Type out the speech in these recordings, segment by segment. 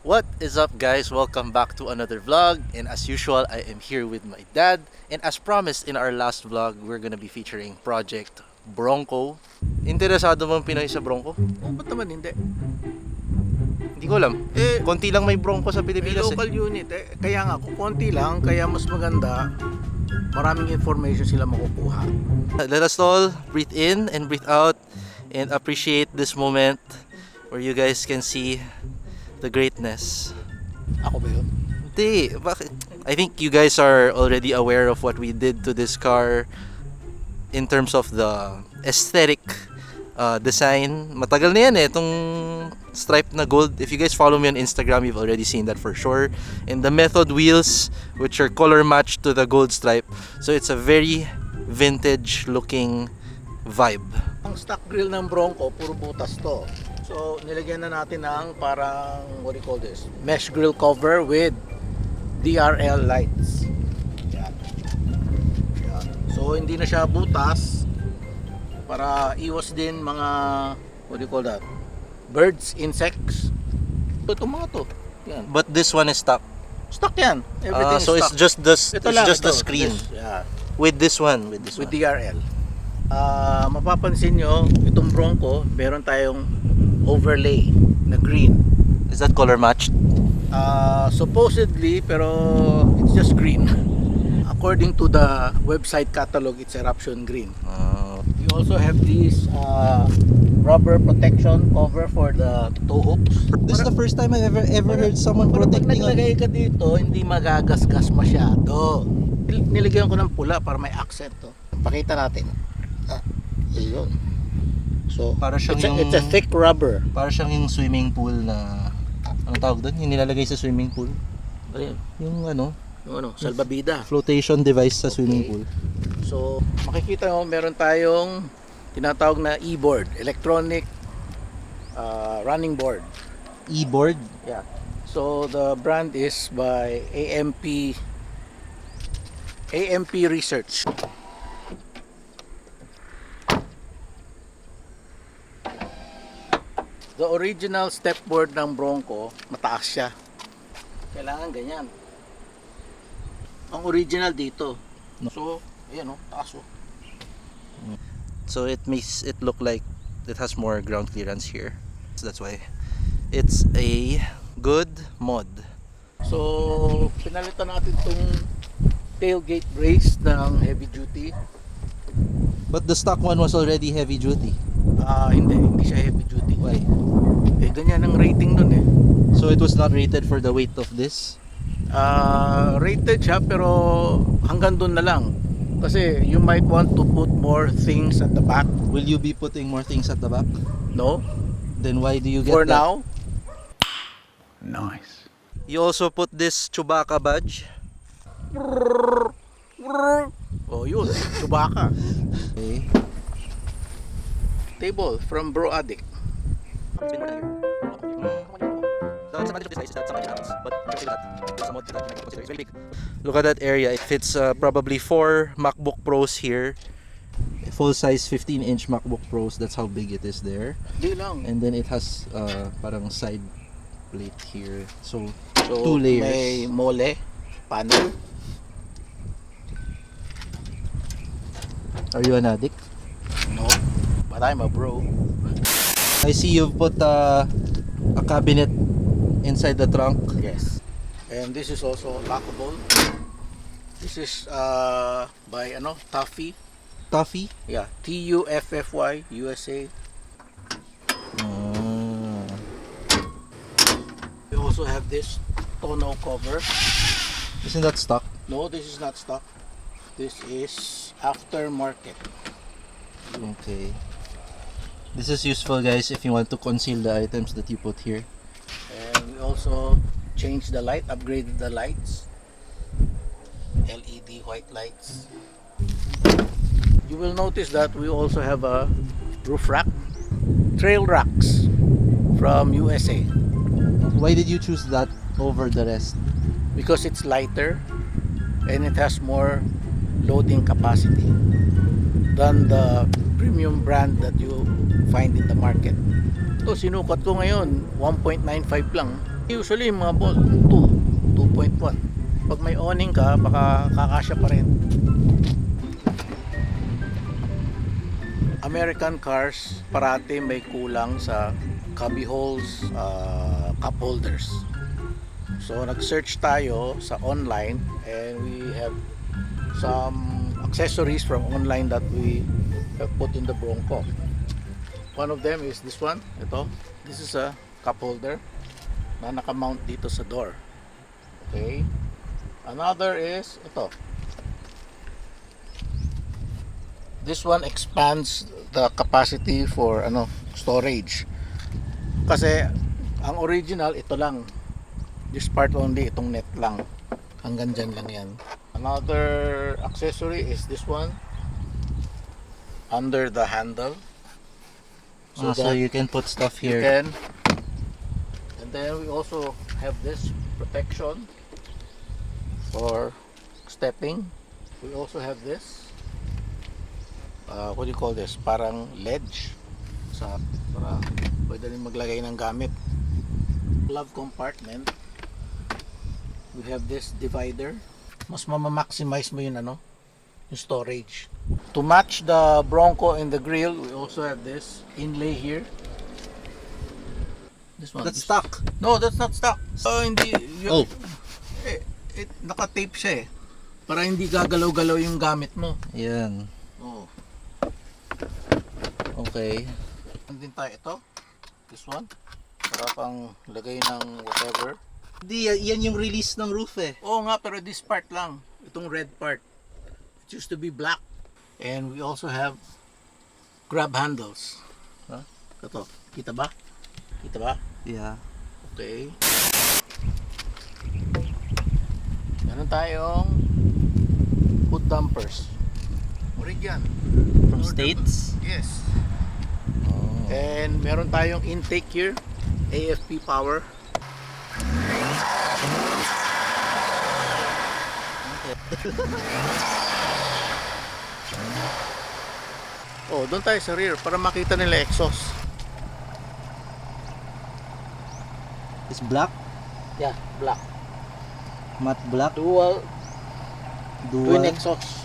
What is up, guys? Welcome back to another vlog, and as usual I am here with my dad, and as promised in our last vlog, we're gonna be featuring Project Bronco. Interesado bang Pinoy sa Bronco? Oh, ba't naman hindi? Hindi ko alam. Konti lang may Bronco sa May Pilipinas local unit kaya nga kung konti lang, kaya mas maganda, maraming information sila makukuha. Let us all breathe in and breathe out and appreciate this moment where you guys can see the greatness. Ako ba yun? Hindi, bakit? I think you guys are already aware of what we did to this car in terms of the aesthetic design. Matagal na yan itong stripe na gold. If you guys follow me on Instagram, you've already seen that for sure. And the Method wheels, which are color matched to the gold stripe. So it's a very vintage looking vibe. Ang stock grill ng Bronco, puro butas to. So, nilagyan na natin ng parang, what do you call this? Mesh grill cover with DRL lights. Yan. Yan. So, hindi na siya butas para iwas din mga, what do you call that? Birds, insects. Itong mga to. Yan. But this one is stock. Stock yan. Everything So is it's stock. just the Ito lang, the ito. screen Yeah. with this one. With DRL. Mapapansin nyo, itong Bronco, meron tayong overlay na green. Is that color matched? Supposedly, pero it's just green. According to the website catalog, it's eruption green. We also have this rubber protection cover for the toe hooks. This is the first time I ever heard someone Para pag protecting. naglagay ka dito, hindi magagasgas masyado. Nilagyan ko ng pula para may accent to. Pakita natin. Ayun. So, Para siyang it's a thick rubber. Para siyang yung swimming pool na anong tawag doon? Yung nilalagay sa swimming pool. Ayun. Yung Yung salbabida. flotation device sa swimming pool. So, makikita mo meron tayong tinatawag na e-board, electronic running board. E-board. Yeah. So, the brand is by AMP Research. The original step board ng Bronco, mataas siya. Kailangan ganyan. Ang original dito. So, ayan taas oh. So it makes it look like it has more ground clearance here. So that's why it's a good mod. So, pinalitan natin tong tailgate brace ng heavy duty. But the stock one was already heavy duty. Hindi siya heavy duty. Why? Ganyan ang rating nun So it was not rated for the weight of this? Rated siya pero hanggang dun na lang. Kasi you might want to put more things at the back. Will you be putting more things at the back? No? Then why do you get For that? now? Nice. You also put this Chewbacca badge. Oh, yun. Chewbacca. Okay. Table from Bro Addict. Look at that area. It fits probably 4 MacBook Pros here. Full size 15-inch MacBook Pros. That's how big it is there. Di lang. And then it has parang side plate here. So So, 2 layers. may mole, panel. Are you an addict? No, but I'm a bro. I see you've put a cabinet inside the trunk. Yes. And this is also lockable. This is by Tuffy. Tuffy. Yeah, TUFFY USA. We also have this tonneau cover. Isn't that stock? No, this is not stock. This is aftermarket. Okay. This is useful, guys, if you want to conceal the items that you put here. And we also changed the light, upgraded the lights. LED white lights. You will notice that we also have a roof rack. Trail racks from USA. Why did you choose that over the rest? Because it's lighter and it has more loading capacity than the premium brand that you find in the market. Ito Ito, sinukat ko ngayon, 1.95 lang. Usually, mga boss, 2.1. Pag may awning ka, baka kakasya pa rin. American cars, parati may kulang sa cubby holes, cup holders. So, nag-search tayo sa online and we have some accessories from online that we have put in the Bronco. One of them is this one. Ito. This is a cup holder na naka-mount dito sa door. Okay. Another is ito. This one expands the capacity for storage. Kasi ang original ito lang. This part only, itong net lang. Hanggang dyan lang yan. Another accessory is this one. Under the handle. So that you can put stuff you here. can. And then we also have this protection for stepping. We also have this. What do you call this? Parang ledge. Para pwede rin maglagay ng gamit. Glove compartment. We have this divider. Mas maximize mo yung yung storage. To match the Bronco and the grill, we also have this inlay here. This one. That's stuck. No, that's not stuck. So hindi Oh. naka-tape siya eh. Para hindi gagalaw-galaw yung gamit mo. Yan. Oh. Okay. Andin tayo ito. This one. Para pang lagay ng whatever. Di, yan yung release ng roof eh. Oo nga, pero this part lang. Itong red part. It used to be black. And we also have grab handles. Huh? Ito. Kita ba? Kita ba? Yeah. Okay. Meron tayong hood dampers. Meridian. From States? Yes. Oh. And meron tayong intake here. AFP power. Oh, doon tayo sa rear para makita nila exhaust. It's black? Yeah, black. Matte black? Dual Dual? twin exhaust.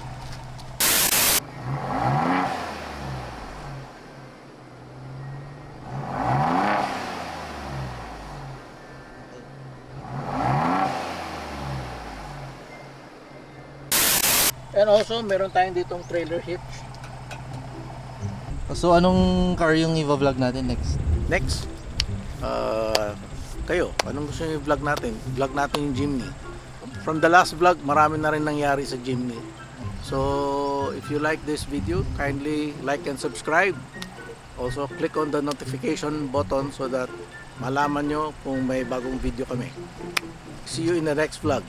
And also, meron tayong ditong trailer hitch. So anong car yung i-vlog natin next? Next, kayo, anong gusto niyo i-vlog natin? Vlog natin yung Jimny. From the last vlog, marami na rin nangyari sa Jimny. So, if you like this video, kindly like and subscribe. Also, click on the notification button so that malaman nyo kung may bagong video kami. See you in the next vlog.